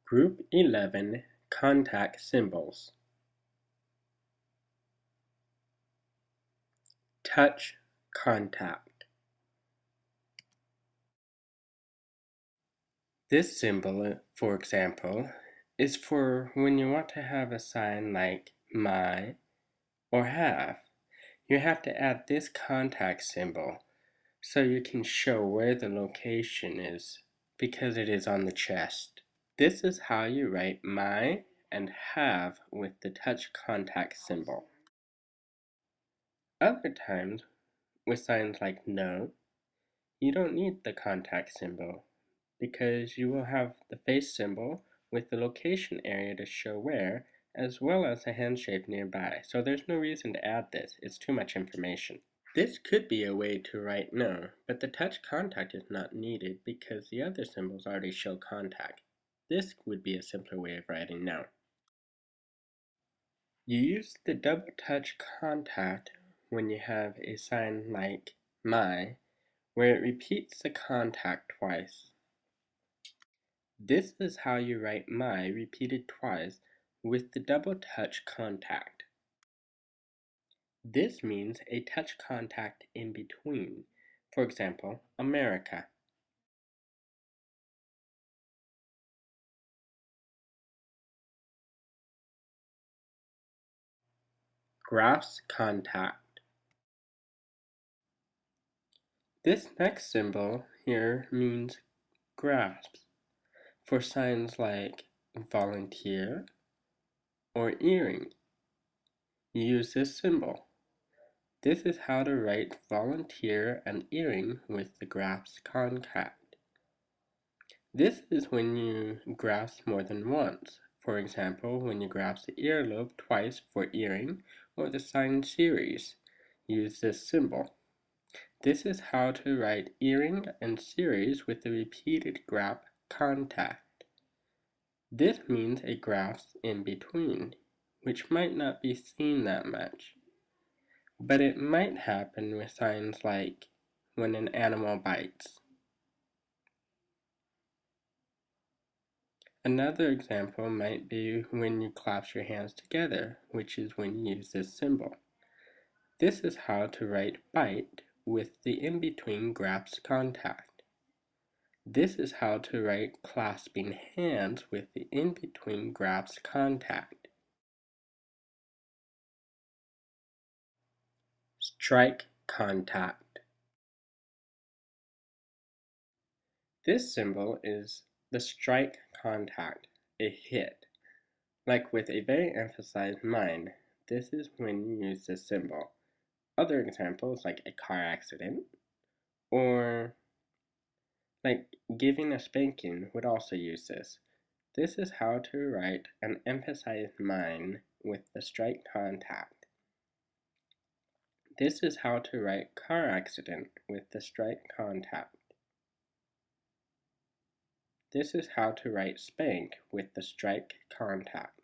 Group 11 Contact Symbols. Touch contact. This symbol, for example, is for when you want to have a sign like my or have. You have to add this contact symbol so you can show where the location is because it is on the chest. This is how you write my and have with the touch contact symbol. Other times, with signs like no, you don't need the contact symbol because you will have the face symbol with the location area to show where, as well as a hand shape nearby. So there's no reason to add this, it's too much information. This could be a way to write no, but the touch contact is not needed because the other symbols already show contact. This would be a simpler way of writing no. You use the double touch contact when you have a sign like my, where it repeats the contact twice. This is how you write my repeated twice with the double touch contact. This means a touch contact in between. For example, America. Graphs contact. This next symbol here means graphs for signs like volunteer or earring. You use this symbol. This is how to write volunteer and earring with the graphs contact. This is when you grasp more than once. For example, when you grasp the earlobe twice for earring or the sign series, use this symbol. This is how to write earring and series with the repeated graph contact. This means a graph in between, which might not be seen that much, but it might happen with signs like when an animal bites. Another example might be when you clasp your hands together, which is when you use this symbol. This is how to write bite with the in-between graphs contact. This is how to write clasping hands with the in-between graphs contact. Strike contact. This symbol is the strike contact, a hit. Like with a very emphasized mine, this is when you use this symbol. Other examples like a car accident or like giving a spanking would also use this. This is how to write an emphasized mine with the strike contact. This is how to write car accident with the strike contact. This is how to write spank with the strike contact.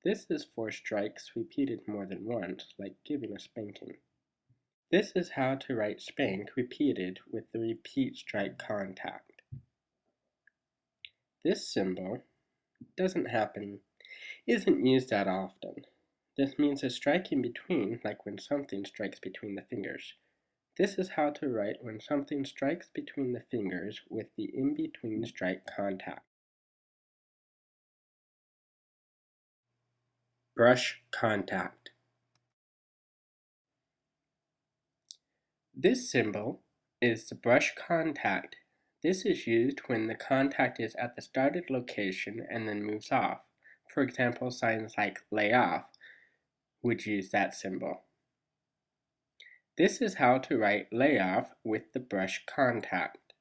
This is for strikes repeated more than once, like giving a spanking. This is how to write spank repeated with the repeat strike contact. This symbol isn't used that often. This means a strike in between, like when something strikes between the fingers. This is how to write when something strikes between the fingers with the in-between strike contact. Brush contact. This symbol is the brush contact. This is used when the contact is at the started location and then moves off. For example, signs like lay off would use that symbol. This is how to write lay off with the brush contact.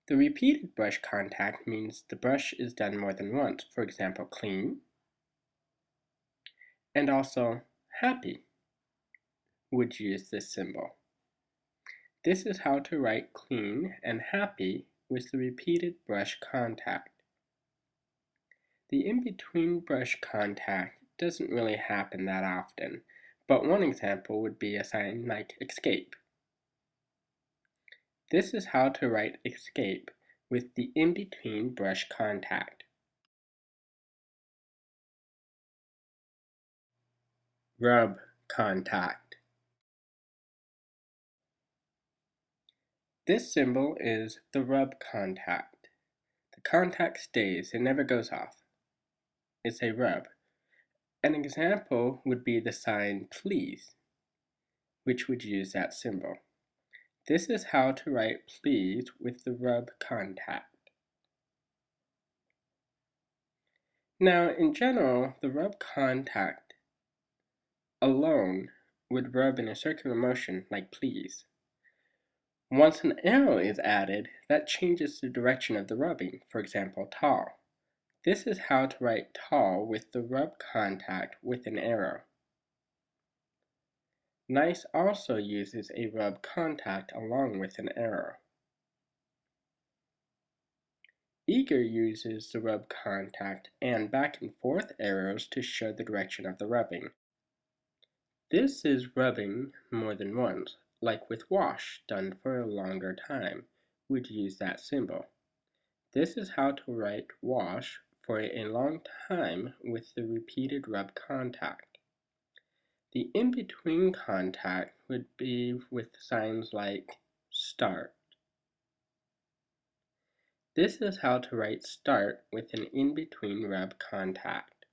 The repeated brush contact means the brush is done more than once. For example, clean and also happy would use this symbol. This is how to write clean and happy with the repeated brush contact. The in-between brush contact doesn't really happen that often, but one example would be a sign like escape. This is how to write escape with the in-between brush contact. Rub contact. This symbol is the rub contact. The contact stays, it never goes off. It's a rub. An example would be the sign please, which would use that symbol. This is how to write please with the rub contact. Now, in general, the rub contact alone would rub in a circular motion like please. Once an arrow is added, that changes the direction of the rubbing, for example, tall. This is how to write tall with the rub contact with an arrow. Nice also uses a rub contact along with an arrow. Eager uses the rub contact and back and forth arrows to show the direction of the rubbing. This is rubbing more than once, like with wash, done for a longer time, would use that symbol. This is how to write wash for a long time with the repeated rub contact. The in-between contact would be with signs like start. This is how to write start with an in-between rub contact.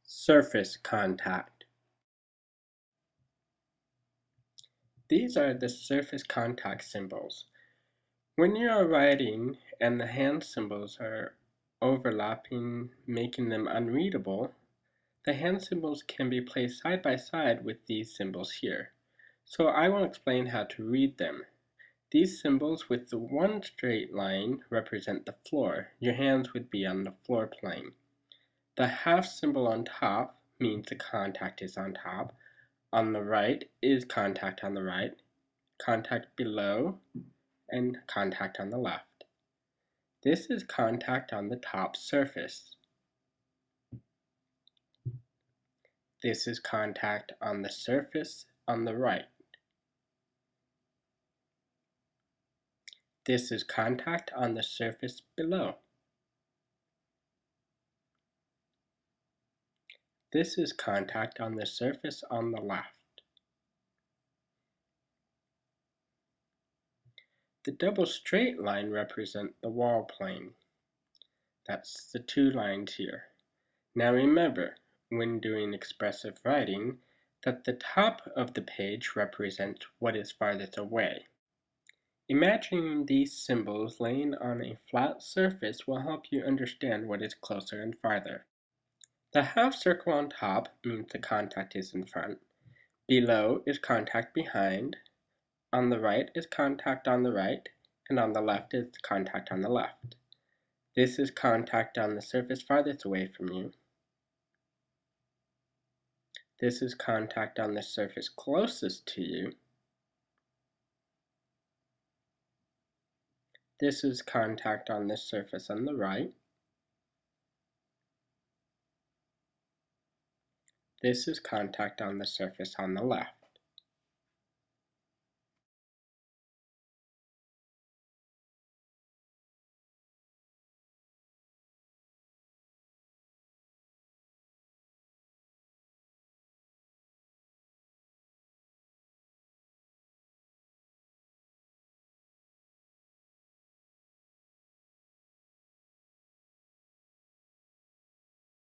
Surface contact. These are the surface contact symbols. When you are writing and the hand symbols are overlapping, making them unreadable, the hand symbols can be placed side by side with these symbols here. So I will explain how to read them. These symbols with the one straight line represent the floor. Your hands would be on the floor plane. The half symbol on top means the contact is on top. On the right is contact on the right, contact below, and contact on the left. This is contact on the top surface. This is contact on the surface on the right. This is contact on the surface below. This is contact on the surface on the left. The double straight line represents the wall plane. That's the two lines here. Now remember, when doing expressive writing, that the top of the page represents what is farthest away. Imagining these symbols laying on a flat surface will help you understand what is closer and farther. The half circle on top means the contact is in front. Below is contact behind. On the right is contact on the right, and on the left is contact on the left. This is contact on the surface farthest away from you. This is contact on the surface closest to you. This is contact on the surface on the right. This is contact on the surface on the left.